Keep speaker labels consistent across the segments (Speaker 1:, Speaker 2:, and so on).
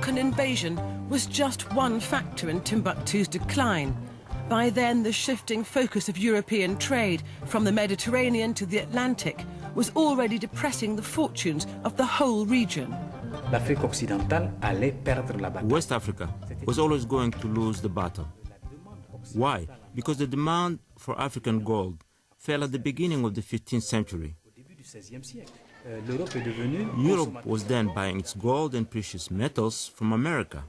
Speaker 1: Moroccan invasion was just one factor in Timbuktu's decline. By then, the shifting focus of European trade from the Mediterranean to the Atlantic was already depressing the fortunes of the whole region.
Speaker 2: West Africa was always going to lose the battle. Why? Because the demand for African gold fell at the beginning of the 15th century. Europe was then buying its gold and precious metals from America.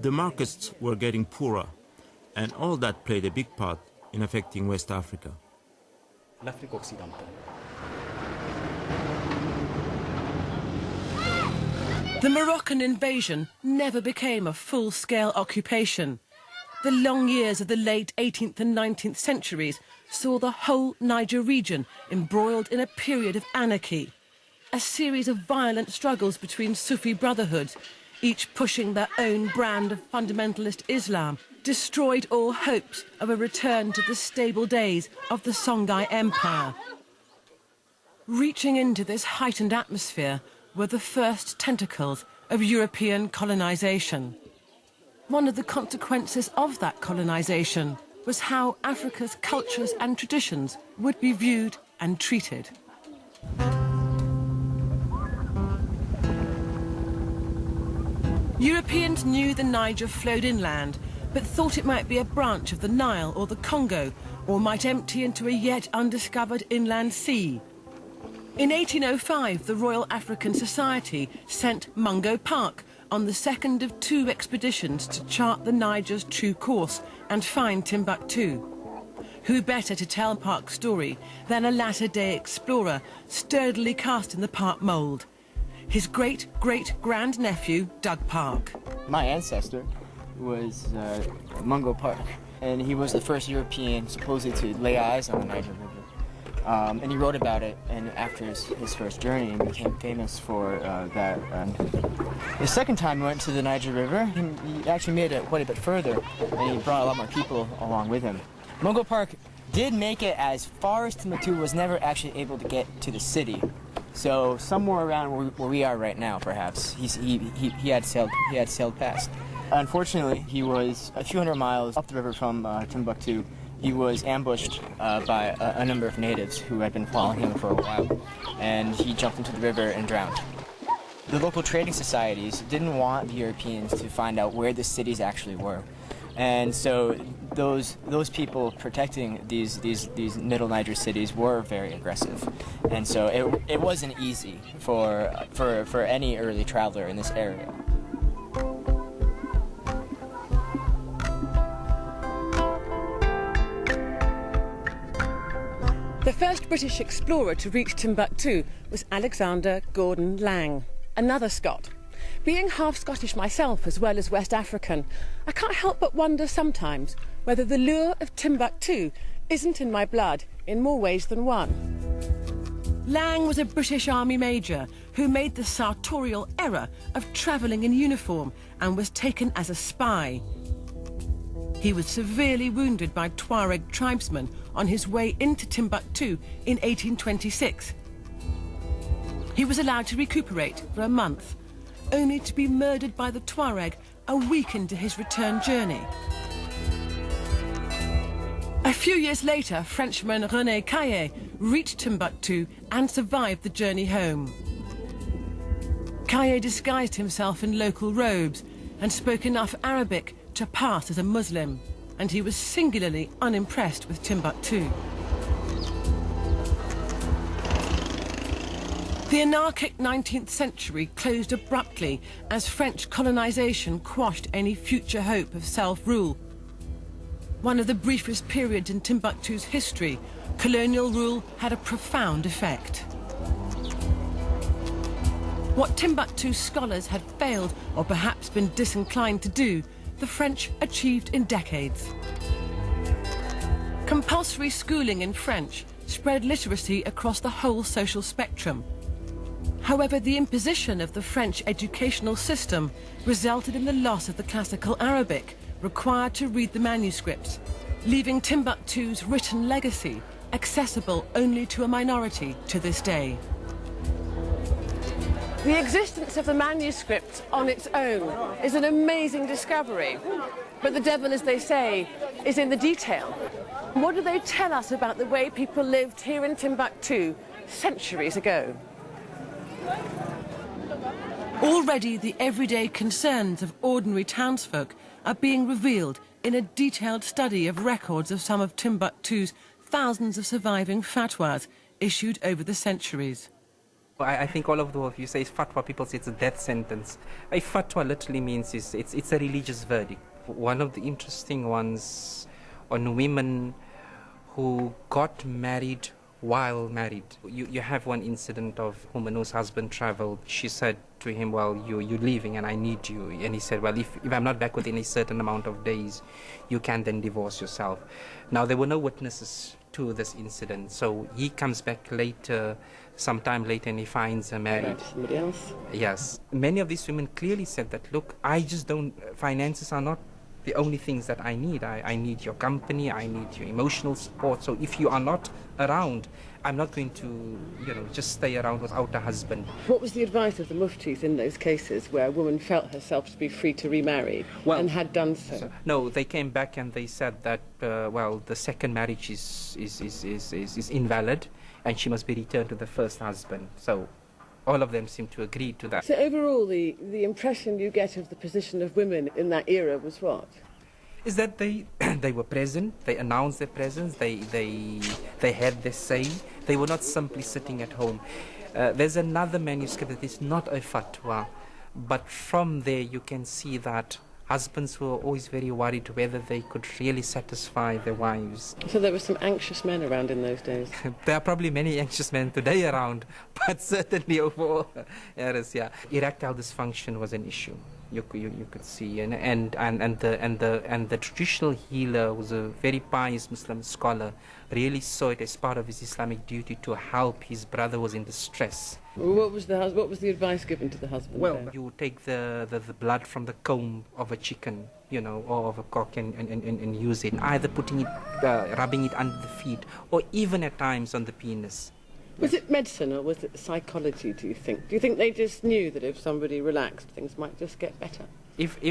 Speaker 2: The markets were getting poorer, and all that played a big part in affecting West Africa.
Speaker 1: The Moroccan invasion never became a full-scale occupation. The long years of the late 18th and 19th centuries saw the whole Niger region embroiled in a period of anarchy, a series of violent struggles between Sufi brotherhoods, each pushing their own brand of fundamentalist Islam, destroyed all hopes of a return to the stable days of the Songhai Empire. Reaching into this heightened atmosphere were the first tentacles of European colonization. One of the consequences of that colonization was how Africa's cultures and traditions would be viewed and treated. Europeans knew the Niger flowed inland, but thought it might be a branch of the Nile or the Congo, or might empty into a yet undiscovered inland sea. In 1805, the Royal African Society sent Mungo Park on the second of two expeditions to chart the Niger's true course and find Timbuktu. Who better to tell Park's story than a latter-day explorer sturdily cast in the Park mould? His great-great-grandnephew, Doug Park.
Speaker 3: My ancestor was Mungo Park, and he was the first European supposedly to lay eyes on the Niger River. And he wrote about it, and after his first journey, and became famous for that. The second time he went to the Niger River, he actually made it quite a bit further, and he brought a lot more people along with him. Mungo Park did make it as far as Timbuktu, was never actually able to get to the city. So somewhere around where we are right now, perhaps, he had sailed past. Unfortunately, he was a few hundred miles up the river from Timbuktu. He was ambushed by a number of natives who had been following him for a while, and he jumped into the river and drowned. The local trading societies didn't want the Europeans to find out where the cities actually were, and so those people protecting these Middle Niger cities were very aggressive, and so it wasn't easy for any early traveler in this area.
Speaker 1: The first British explorer to reach Timbuktu was Alexander Gordon Lang, another Scot. Being half Scottish myself as well as West African, I can't help but wonder sometimes whether the lure of Timbuktu isn't in my blood in more ways than one. Lang was a British Army major who made the sartorial error of travelling in uniform and was taken as a spy. He was severely wounded by Tuareg tribesmen on his way into Timbuktu in 1826. He was allowed to recuperate for a month, only to be murdered by the Tuareg a week into his return journey. A few years later, Frenchman René Caillet reached Timbuktu and survived the journey home. Caillet disguised himself in local robes and spoke enough Arabic to pass as a Muslim, and he was singularly unimpressed with Timbuktu. The anarchic 19th century closed abruptly as French colonization quashed any future hope of self-rule. One of the briefest periods in Timbuktu's history, colonial rule had a profound effect. What Timbuktu scholars had failed or perhaps been disinclined to do, the French achieved in decades. Compulsory schooling in French spread literacy across the whole social spectrum. However, the imposition of the French educational system resulted in the loss of the classical Arabic required to read the manuscripts, leaving Timbuktu's written legacy accessible only to a minority to this day. The existence of the manuscript on its own is an amazing discovery, but the devil, as they say, is in the detail. What do they tell us about the way people lived here in Timbuktu centuries ago? Already the everyday concerns of ordinary townsfolk are being revealed in a detailed study of records of some of Timbuktu's thousands of surviving fatwas issued over the centuries.
Speaker 4: I think all of the you say fatwa, people say it's a death sentence. A fatwa literally means it's a religious verdict. One of the interesting ones on women who got married while married. You have one incident of woman whose husband traveled. She said to him, well, you're leaving and I need you. And he said, well, if I'm not back within a certain amount of days, you can then divorce yourself. Now, there were no witnesses to this incident, so he comes back later, sometime later, and he finds her married.
Speaker 1: Somebody else?
Speaker 4: Yes. Many of these women clearly said that, look, I just don't, finances are not the only things that I need. I need your company, I need your emotional support. So if you are not around, I'm not going to, just stay around without a husband.
Speaker 1: What was the advice of the muftis in those cases where a woman felt herself to be free to remarry and had done so?
Speaker 4: No, they came back and they said that, well, the second marriage is invalid and she must be returned to the first husband. So all of them seem to agree to that.
Speaker 1: So overall, the impression you get of the position of women in that era was what?
Speaker 4: Is that they were present, they announced their presence, they had their say. They were not simply sitting at home. There's another manuscript that is not a fatwa, but from there you can see that husbands were always very worried whether they could really satisfy their wives.
Speaker 1: So there were some anxious men around in those days?
Speaker 4: There are probably many anxious men today around, but certainly overall, yes, yeah. Erectile dysfunction was an issue. You could see, and the traditional healer was a very pious Muslim scholar, really saw it as part of his Islamic duty to help his brother who was in distress.
Speaker 1: What was the advice given to the husband?
Speaker 4: Well,
Speaker 1: then?
Speaker 4: you would take the blood from the comb of a chicken, or of a cock and use it, either putting it, rubbing it under the feet, or even at times on the penis.
Speaker 1: Was it medicine or was it psychology, do you think? Do you think they just knew that if somebody relaxed, things might just get better?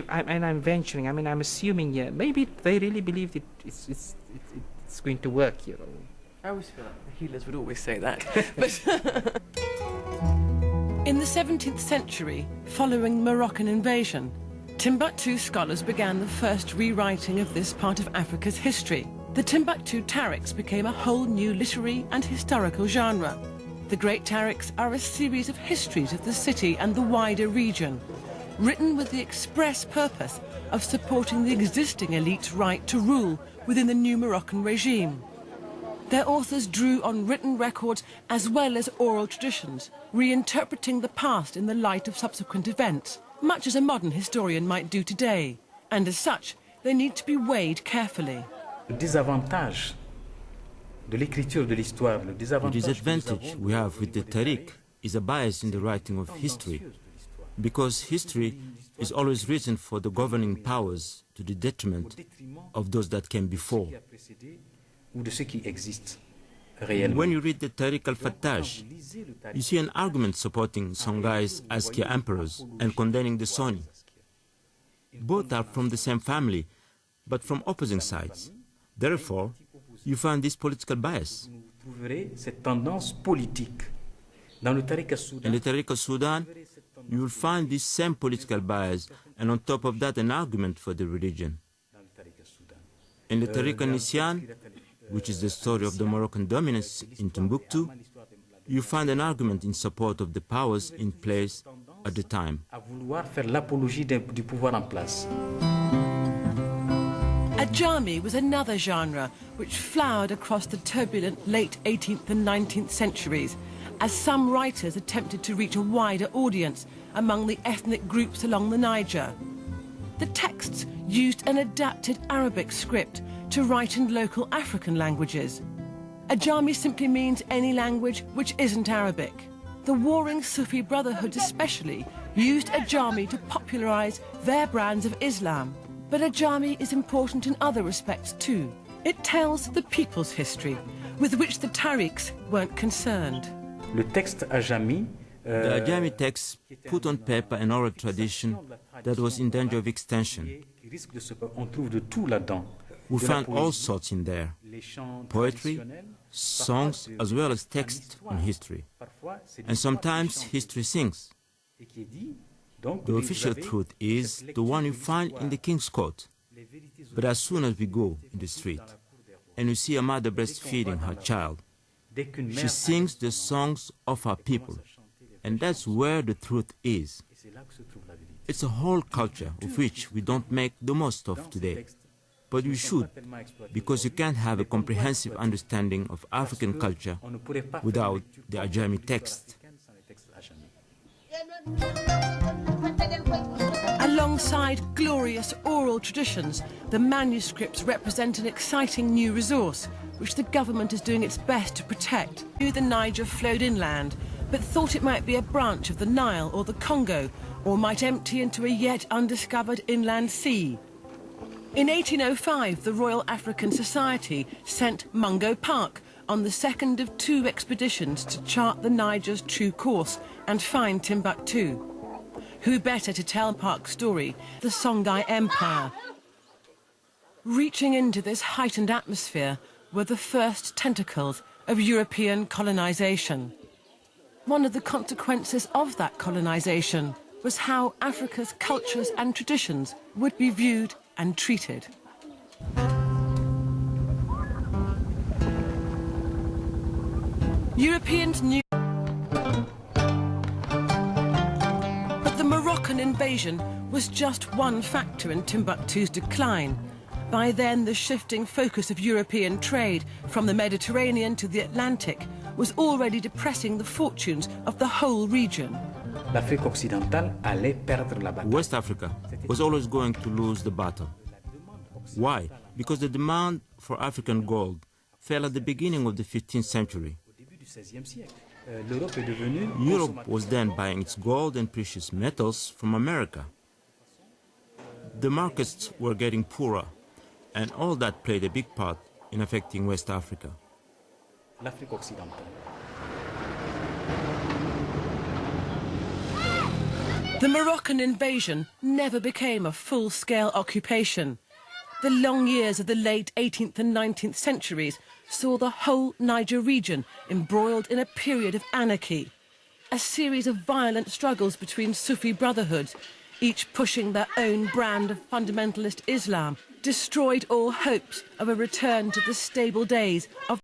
Speaker 4: I'm venturing, I'm assuming, yeah, maybe they really believed it's going to work,
Speaker 1: I always feel like the healers would always say that. But in the 17th century, following the Moroccan invasion, Timbuktu scholars began the first rewriting of this part of Africa's history. The Timbuktu tarikhs became a whole new literary and historical genre. The Great Tarikhs are a series of histories of the city and the wider region, written with the express purpose of supporting the existing elite's right to rule within the new Moroccan regime. Their authors drew on written records as well as oral traditions, reinterpreting the past in the light of subsequent events, much as a modern historian might do today. And as such, they need to be weighed carefully.
Speaker 5: The disadvantage
Speaker 2: we have with the Tariq is a bias in the writing of history, because history is always written for the governing powers to the detriment of those that came before. When you read the Tariq al-Fattash, you see an argument supporting Songhai's Askia emperors and condemning the Sunni. Both are from the same family, but from opposing sides. Therefore, you find this political bias. In the Tariq al-Sudan, you will find this same political bias, and on top of that, an argument for the religion. In the Tariq al-Nisyan, which is the story of the Moroccan dominance in Timbuktu, you find an argument in support of the powers in place at the time.
Speaker 1: Ajami was another genre which flowered across the turbulent late 18th and 19th centuries as some writers attempted to reach a wider audience among the ethnic groups along the Niger. The texts used an adapted Arabic script to write in local African languages. Ajami simply means any language which isn't Arabic. The warring Sufi brotherhoods especially used Ajami to popularize their brands of Islam. But Ajami is important in other respects too. It tells the people's history, with which the Tariqs weren't concerned.
Speaker 5: Le texte Ajami
Speaker 2: The Ajami text put on paper an oral tradition that was in danger of extinction. We found all sorts in there: poetry, songs, as well as text on history. And sometimes history sings. The official truth is the one you find in the King's Court. But as soon as we go in the street and we see a mother breastfeeding her child, she sings the songs of her people. And that's where the truth is. It's a whole culture of which we don't make the most of today. But we should, because you can't have a comprehensive understanding of African culture without the Ajami text.
Speaker 1: Alongside glorious oral traditions, the manuscripts represent an exciting new resource, which the government is doing its best to protect. The Niger flowed inland, but thought it might be a branch of the Nile or the Congo, or might empty into a yet undiscovered inland sea. In 1805, the Royal African Society sent Mungo Park on the second of two expeditions to chart the Niger's true course and find Timbuktu. Who better to tell Park's story? The Songhai Empire. Reaching into this heightened atmosphere were the first tentacles of European colonization. One of the consequences of that colonization was how Africa's cultures and traditions would be viewed and treated. Europeans knew, but the Moroccan invasion was just one factor in Timbuktu's decline. By then, the shifting focus of European trade from the Mediterranean to the Atlantic was already depressing the fortunes of the whole region.
Speaker 2: West Africa was always going to lose the battle. Why? Because the demand for African gold fell at the beginning of the 15th century. Europe was then buying its gold and precious metals from America. The markets were getting poorer, and all that played a big part in affecting West Africa.
Speaker 1: The Moroccan invasion never became a full-scale occupation. The long years of the late 18th and 19th centuries saw the whole Niger region embroiled in a period of anarchy, a series of violent struggles between Sufi brotherhoods, each pushing their own brand of fundamentalist Islam, destroyed all hopes of a return to the stable days of